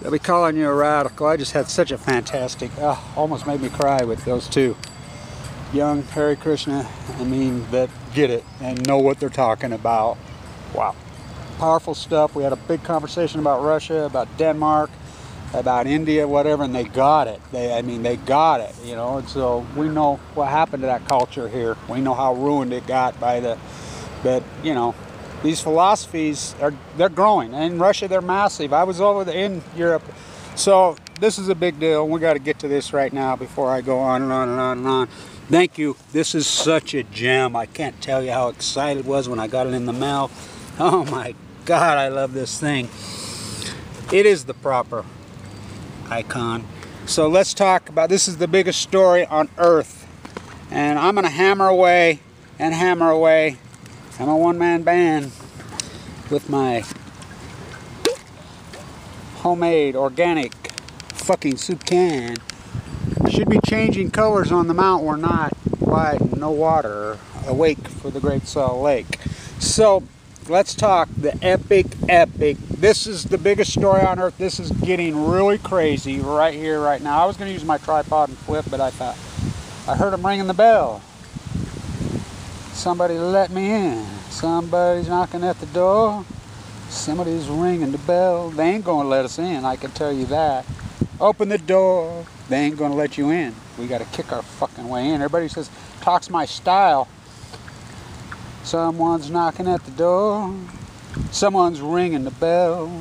They'll be calling you a radical. I just had such a fantastic, almost made me cry with those two. Young Hare Krishna, I mean, that get it and know what they're talking about. Wow. Powerful stuff. We had a big conversation about Russia, about Denmark, about India, whatever, and they got it. They got it, you know, and so we know what happened to that culture here. We know how ruined it got by but, you know, these philosophies they're growing. In Russia, they're massive. I was over there in Europe. So this is a big deal. We got to get to this right now before I go on and on and on and on. Thank you. This is such a gem. I can't tell you how excited I was when I got it in the mail. Oh my God, I love this thing. It is the proper icon. So let's talk about, this is the biggest story on earth. And I'm going to hammer away and hammer away. I'm a one-man band with my homemade organic fucking soup can. Should be changing colors on the mount. We're not. Why? No water. Awake for the Great Salt Lake. So let's talk the epic. This is the biggest story on earth. This is getting really crazy right here, right now. I was going to use my tripod and flip, but I thought I heard them ringing the bell. Somebody let me in. Somebody's knocking at the door. Somebody's ringing the bell. They ain't going to let us in, I can tell you that. Open the door. They ain't going to let you in. We got to kick our fucking way in. Everybody says, talks my style. Someone's knocking at the door. Someone's ringing the bell.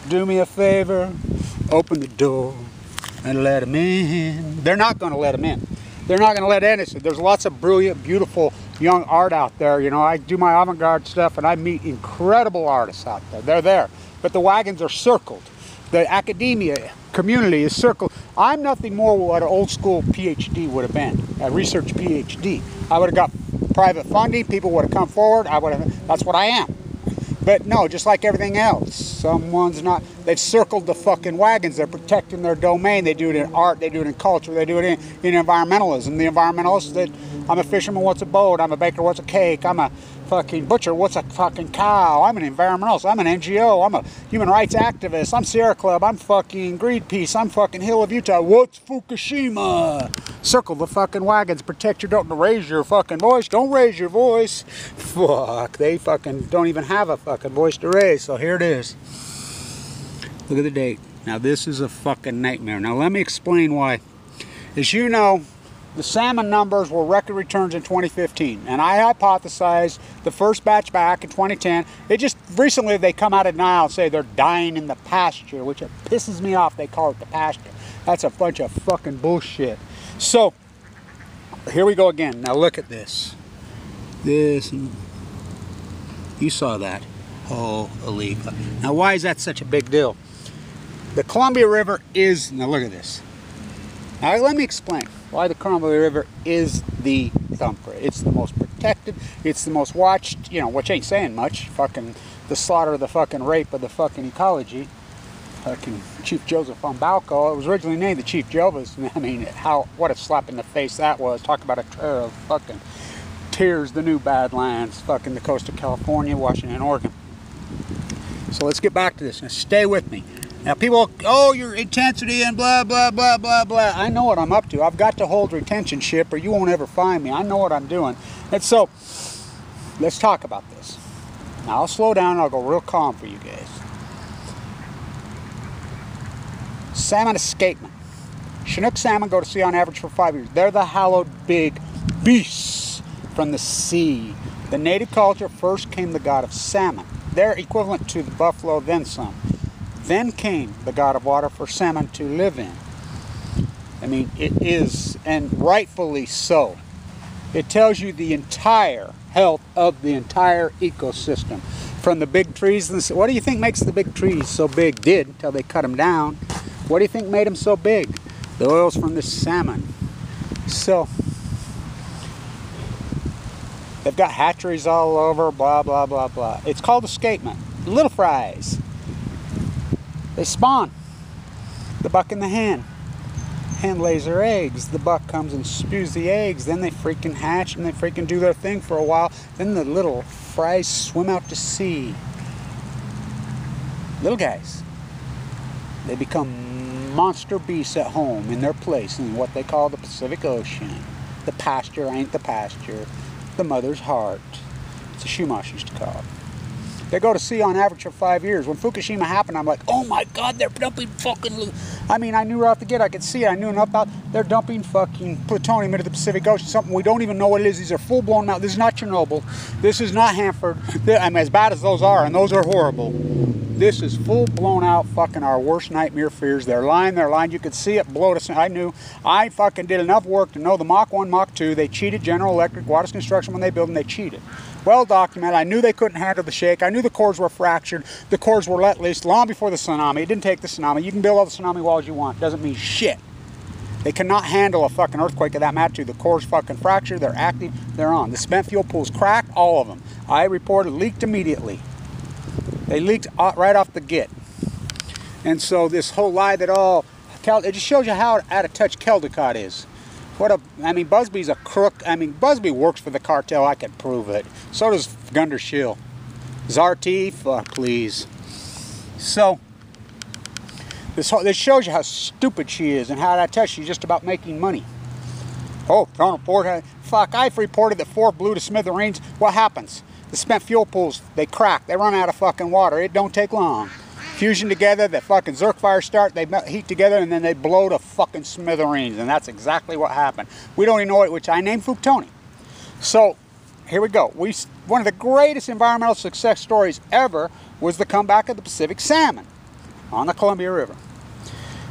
Do me a favor. Open the door and let them in. They're not going to let them in. They're not going to let innocent. There's lots of brilliant, beautiful young art out there. You know, I do my avant-garde stuff and I meet incredible artists out there. They're there. But the wagons are circled. The academia community is circled. I'm nothing more what an old school Ph.D. would have been, a research Ph.D. I would have got private funding, people would have come forward, that's what I am. But no, just like everything else, someone's not, they've circled the fucking wagons, they're protecting their domain, they do it in art, they do it in culture, they do it in environmentalism. The environmentalists that, I'm a fisherman, what's a boat? I'm a baker, what's a cake? I'm a fucking butcher, what's a fucking cow? I'm an environmentalist, I'm an NGO, I'm a human rights activist, I'm Sierra Club, I'm fucking Greenpeace, I'm fucking Hill of Utah, what's Fukushima? Circle the fucking wagons, protect your, don't raise your fucking voice, don't raise your voice. Fuck, they fucking don't even have a fucking voice to raise, so here it is. Look at the date. Now this is a fucking nightmare. Now let me explain why. As you know, the salmon numbers were record returns in 2015, and I hypothesized the first batch back in 2010. It just recently they come out of denial and say they're dying in the pasture, which it pisses me off. They call it the pasture. That's a bunch of fucking bullshit. So here we go again. Now look at this. This, you saw that. Holy. Now why is that such a big deal? The Columbia River is, now look at this. Now let me explain why the Columbia River is the thumper. It's the most protected, it's the most watched, you know, which ain't saying much. Fucking the slaughter, the fucking rape of the fucking ecology. Fucking Chief Joseph on BLACO. It was originally named the Chief Jovis. I mean, what a slap in the face that was. Talk about a trail of fucking tears, the new Badlands, fucking the coast of California, Washington, Oregon. So let's get back to this. Now stay with me. Now people, oh, your intensity and blah, blah, blah, blah, blah. I know what I'm up to. I've got to hold retention ship or you won't ever find me. I know what I'm doing. And so, let's talk about this. Now I'll slow down and I'll go real calm for you guys. Salmon escapement. Chinook salmon go to sea on average for 5 years. They're the hallowed big beasts from the sea. The native culture first came the god of salmon. They're equivalent to the buffalo, then some. Then came the god of water for salmon to live in. I mean, it is, and rightfully so. It tells you the entire health of the entire ecosystem. From the big trees, what do you think makes the big trees so big? Did, until they cut them down. What do you think made them so big? The oils from the salmon. So, they've got hatcheries all over, blah, blah, blah, blah. It's called escapement. Little fries. They spawn. The buck and the hen. Hen lays her eggs. The buck comes and spews the eggs. Then they freaking hatch and they freaking do their thing for a while. Then the little fries swim out to sea. Little guys. They become monster beasts at home in their place in what they call the Pacific Ocean. The pasture ain't the pasture. The mother's heart. It's a Schumacher used to call it. They go to sea on average for 5 years. When Fukushima happened, I'm like, oh my God, they're dumping fucking... I mean, I knew right off the get, I could see it. I knew enough about... They're dumping fucking plutonium into the Pacific Ocean, something we don't even know what it is. These are full-blown out. This is not Chernobyl. This is not Hanford. I mean, as bad as those are, and those are horrible. This is full-blown out fucking our worst nightmare fears. They're lying, they're lying. You could see it blow to... I knew. I fucking did enough work to know the Mach 1, Mach 2. They cheated General Electric, Waters Construction when they built them. They cheated. Well documented. I knew they couldn't handle the shake. I knew the cores were fractured. The cores were let loose long before the tsunami. It didn't take the tsunami. You can build all the tsunami walls you want. Doesn't mean shit. They cannot handle a fucking earthquake of that magnitude. The cores fucking fractured. They're active. They're on. The spent fuel pools cracked. All of them. I reported leaked immediately. They leaked right off the get. And so this whole lie that it just shows you how out of touch Caldecott is. I mean, Busby's a crook. I mean, Busby works for the cartel. I can prove it. So does Gunder Schill. Zarty, fuck, please. So, this shows you how stupid she is and how out of touch she's just about making money. Oh, don't report. Fuck, I've reported that 4 blew to smithereens. What happens? The spent fuel pools, they crack. They run out of fucking water. It don't take long. Fusion together, the fucking Zerk fires start, they heat together, and then they blow to fucking smithereens. And that's exactly what happened. We don't even know it, which I named Fuktoni. So, here we go. One of the greatest environmental success stories ever was the comeback of the Pacific salmon on the Columbia River.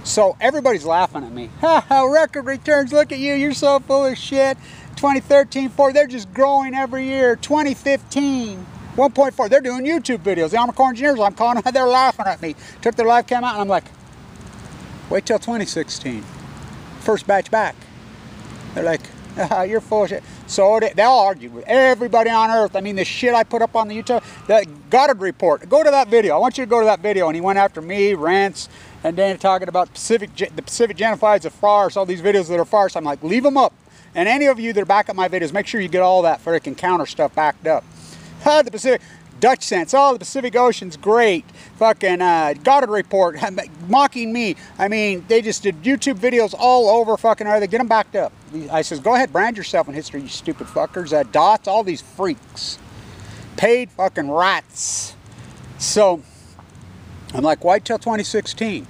So, everybody's laughing at me. Ha ha, record returns, look at you, you're so full of shit. 2013, 4, they're just growing every year. 2015. 1.4, they're doing YouTube videos. The Army Corps engineers, I'm calling them, they're laughing at me. Took their live cam out, and I'm like, wait till 2016. First batch back. They're like, you're full of shit. So they all argued with everybody on Earth. I mean, the shit I put up on the YouTube, that Goddard report, go to that video. I want you to go to that video. And he went after me, Rance, and Dana talking about the Pacific genocides of farce, all these videos that are farce. I'm like, leave them up. And any of you that are back up my videos, make sure you get all that freaking counter stuff backed up. The Pacific, Dutch sense, the Pacific Ocean's great. Fucking Goddard report, mocking me. I mean, they just did YouTube videos all over fucking Earth. Get them backed up. I says, go ahead, brand yourself in history, you stupid fuckers. Dots, all these freaks. Paid fucking rats. So, I'm like, wait till 2016.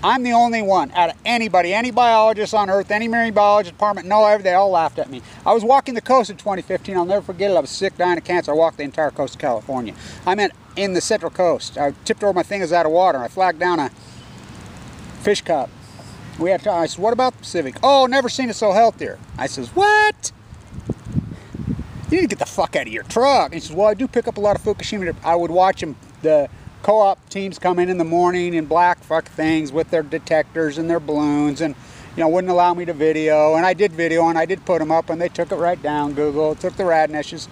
I'm the only one out of anybody, any biologist on Earth, any marine biology department, they all laughed at me. I was walking the coast in 2015. I'll never forget it. I was sick, dying of cancer. I walked the entire coast of California. I meant in the Central Coast. I tipped over my fingers out of water. I flagged down a fish cup. I said, what about the Pacific? Oh, never seen it so healthier. I says, what? You need to get the fuck out of your truck. And he says, well, I do pick up a lot of Fukushima. I would watch them, the co-op teams come in the morning in black fuck things with their detectors and their balloons, and wouldn't allow me to video, and I did video and I did put them up, and they took it right down. Google took the radnishes.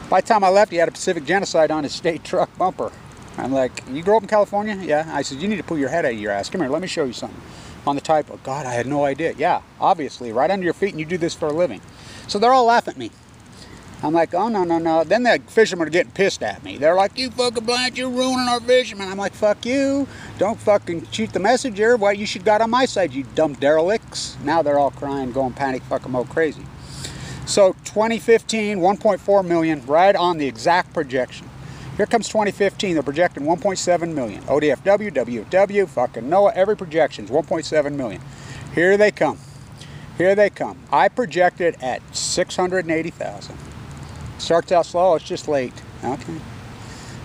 By the time I left, he had a Pacific genocide on his state truck bumper. I'm like, you grew up in California? Yeah. I said, you need to pull your head out of your ass. Come here, let me show you something. On the typo. God, I had no idea. Yeah, obviously, right under your feet, and you do this for a living. So they're all laughing at me. I'm like, oh, no, no, no. Then the fishermen are getting pissed at me. They're like, you fucking blanch, you're ruining our fishermen. I'm like, fuck you. Don't fucking cheat the messenger. Why, you should got on my side, you dumb derelicts. Now they're all crying, going panic fucking mode crazy. So 2015, 1.4 million, right on the exact projection. Here comes 2015, they're projecting 1.7 million. ODFW, WFW, fucking NOAA, every projection's 1.7 million. Here they come. Here they come. I projected at 680,000. Starts out slow, it's just late. Okay.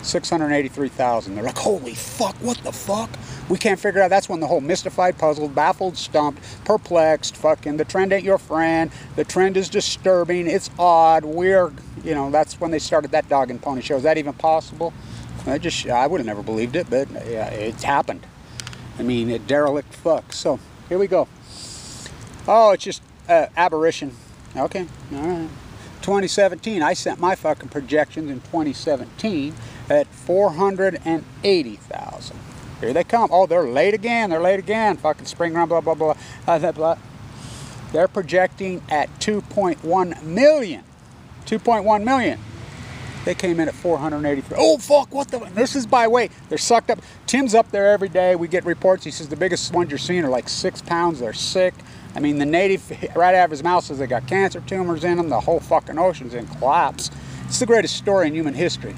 683,000. They're like, holy fuck, what the fuck? We can't figure out. That's when the whole mystified, puzzled, baffled, stumped, perplexed, fucking, the trend ain't your friend. The trend is disturbing. It's odd. We're, that's when they started that dog and pony show. Is that even possible? I would have never believed it, but yeah, it's happened. I mean, it derelict fuck. So, here we go. Oh, it's just aberration. Okay, all right. 2017, I sent my fucking projections in 2017 at 480,000. Here they come. Oh, they're late again. They're late again. Fucking spring run, blah, blah, blah, blah, blah. They're projecting at 2.1 million. 2.1 million. They came in at 483. Oh, fuck, what the? This is by weight. They're sucked up. Tim's up there every day. We get reports. He says the biggest ones you're seeing are like 6 pounds. They're sick. I mean, the native, right out of his mouth, says they got cancer tumors in them. The whole fucking ocean's in collapse. It's the greatest story in human history.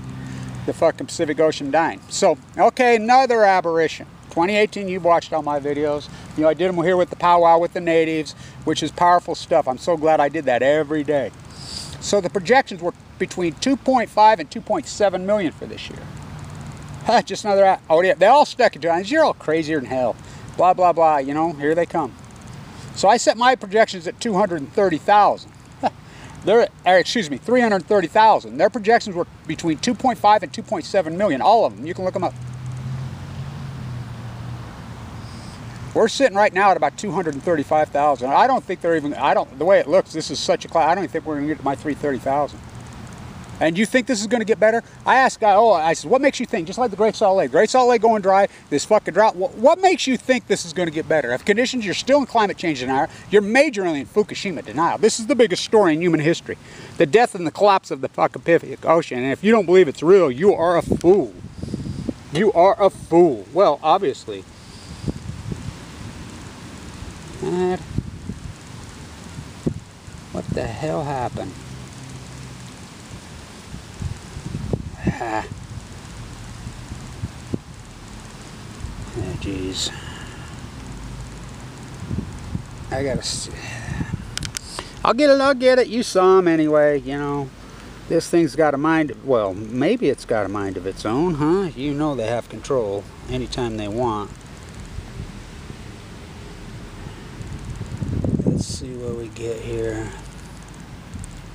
The fucking Pacific Ocean dying. So, okay, another aberration. 2018, you've watched all my videos. You know, I did them here with the powwow with the natives, which is powerful stuff. I'm so glad I did that every day. So the projections were between 2.5 and 2.7 million for this year. Just another, oh yeah, they all stuck it to, you're all crazier than hell. Blah, blah, blah, you know, here they come. So I set my projections at 230,000. Excuse me, 330,000. Their projections were between 2.5 and 2.7 million, all of them. You can look them up. We're sitting right now at about 235,000. I don't think they're even, the way it looks, this is such a cloud, I don't even think we're going to get to my 330,000. And you think this is going to get better? I asked guy, I said, what makes you think, just like the Great Salt Lake going dry, this fucking drought, what makes you think this is going to get better? If conditions, you're still in climate change denial, you're majorly in Fukushima denial. This is the biggest story in human history. The death and the collapse of the fucking Pacific Ocean. And if you don't believe it's real, you are a fool. You are a fool. Well, obviously. What the hell happened? Oh, jeez. I gotta see. I'll get it. You saw him anyway, you know. This thing's got a mind. Well, maybe it's got a mind of its own, huh? You know they have control anytime they want. Let's see what we get here.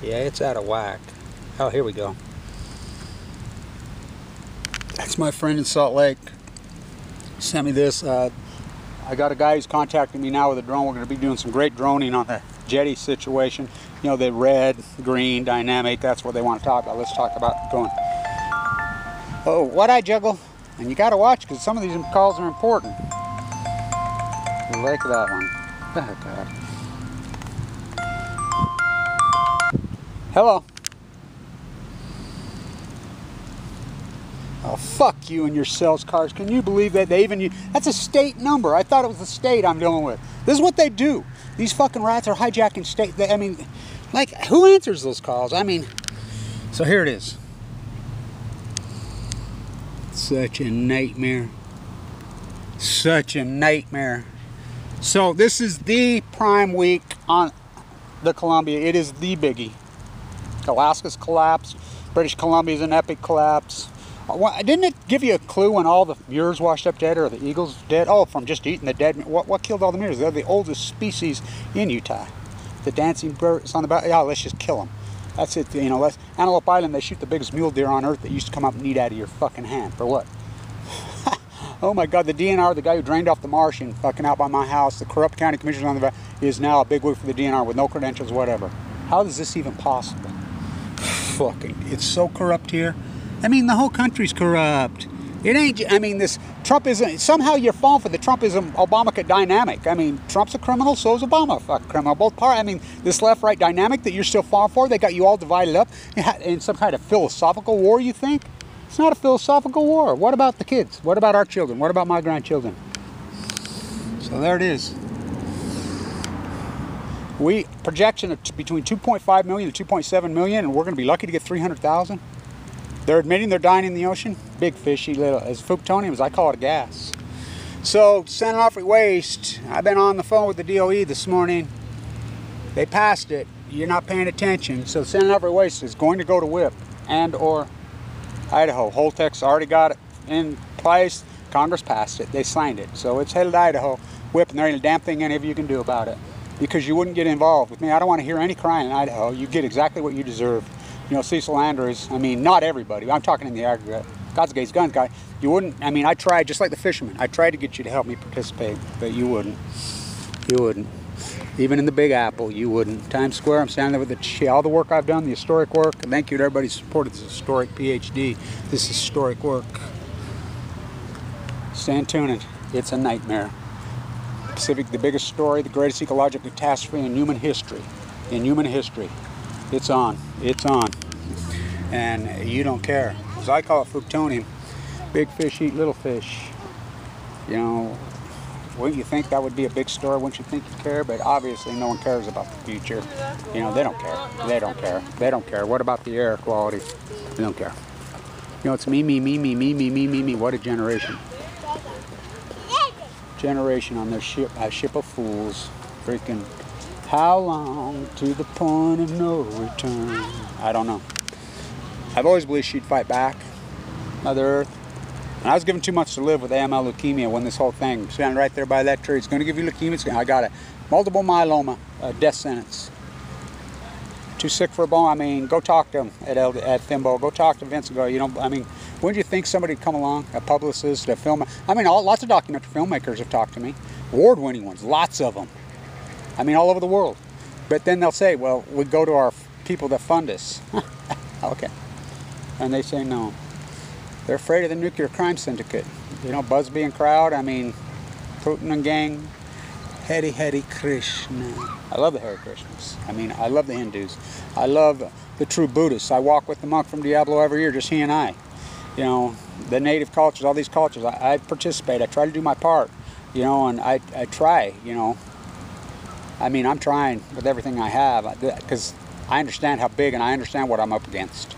Yeah, it's out of whack. Oh, here we go. That's my friend in Salt Lake. Sent me this. I got a guy who's contacting me now with a drone. We're going to be doing some great droning on the jetty situation. You know, the red, green, dynamic. That's what they want to talk about. Let's talk about going. Oh, what I juggle. And you got to watch because some of these calls are important. Like that one. Oh, God. Hello. Oh, fuck you and your sales cars. Can you believe that they even use... That's a state number. I thought it was the state I'm dealing with. This is what they do. These fucking rats are hijacking state... I mean, like, who answers those calls? I mean, so here it is. Such a nightmare. Such a nightmare. So this is the prime week on the Columbia. It is the biggie. Alaska's collapsed. British Columbia's an epic collapse. Didn't it give you a clue when all the muirs washed up dead or the eagles dead? Oh, from just eating the dead. What killed all the muirs? They're the oldest species in Utah. The dancing birds on the back. Yeah, let's just kill them. That's it. You know, Antelope Island, they shoot the biggest mule deer on earth that used to come up and eat out of your fucking hand. For what? Oh my God, the DNR, the guy who drained off the marsh and fucking out by my house, the corrupt county commissioner on the back, is now a bigwig for the DNR with no credentials, whatever. How is this even possible? Fucking, it's so corrupt here. I mean, the whole country's corrupt. It ain't, I mean, this Trump isn't, somehow you're falling for the Trumpism-Obama dynamic. I mean, Trump's a criminal, so is Obama a fucking criminal. Both parties, I mean, this left-right dynamic that you're still falling for, they got you all divided up in some kind of philosophical war, you think? It's not a philosophical war. What about the kids? What about our children? What about my grandchildren? So there it is. Projection of between 2.5 million and 2.7 million, and we're going to be lucky to get 300,000. They're admitting they're dying in the ocean. Big fishy little, as plutonium, as I call it, a gas. So, sending off waste. I've been on the phone with the DOE this morning. They passed it. You're not paying attention. So, sending off waste is going to go to WIP and or Idaho. Holtec's already got it in place. Congress passed it. They signed it. So, it's headed to Idaho. WIP, and there ain't a damn thing any of you can do about it. Because you wouldn't get involved with me. I don't want to hear any crying in Idaho. You get exactly what you deserve. You know, Cecil Andrews, I mean, not everybody. I'm talking in the aggregate. God's Gates Guns guy. You wouldn't, I mean, I tried, just like the fishermen. I tried to get you to help me participate, but you wouldn't. You wouldn't. Even in the Big Apple, you wouldn't. Times Square, I'm standing there with all the work I've done, the historic work. And thank you to everybody who supported this historic Ph.D. This is historic work. Stand tuned. It's a nightmare. Pacific, the biggest story, the greatest ecological catastrophe in human history. In human history. It's on. It's on. and you don't care. So I call it fruitonium. Big fish eat little fish. You know, wouldn't you think that would be a big story? Wouldn't you think you care? But obviously no one cares about the future. You know, they don't care. They don't care. They don't care. What about the air quality? They don't care. You know, it's me, me, me, me, me, me, me, me, me. What a generation. Generation on their ship, a ship of fools. Freaking, how long to the point of no return? I don't know. I've always believed she'd fight back, Mother Earth. And I was given 2 months to live with AML leukemia when this whole thing, standing right there by that tree, it's going to give you leukemia. I got a multiple myeloma, death sentence. Too sick for a bone. I mean, go talk to him at Thimbo. Go talk to Vince and go, you know, I mean, wouldn't you think somebody would come along, a publicist, a film? I mean, lots of documentary filmmakers have talked to me. Award-winning ones, lots of them. I mean, all over the world. But then they'll say, well, we go to our people that fund us. Okay. And they say no. They're afraid of the nuclear crime syndicate. You know, Busby and crowd, I mean, Putin and gang. Hare Hare Krishna. I love the Hare Krishnas. I mean, I love the Hindus. I love the true Buddhists. I walk with the monk from Diablo every year, just he and I. You know, the native cultures, all these cultures, I participate. I try to do my part, you know, and I try, you know. I mean, I'm trying with everything I have, because I understand how big and I understand what I'm up against.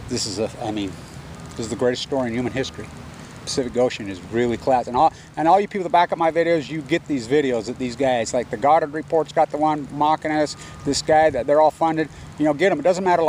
This is this is the greatest story in human history. Pacific Ocean is really class. And all you people that back up my videos, you get these videos of these guys. Like the Goddard Report's got the one mocking us. This guy, that they're all funded. You know, get them. It doesn't matter.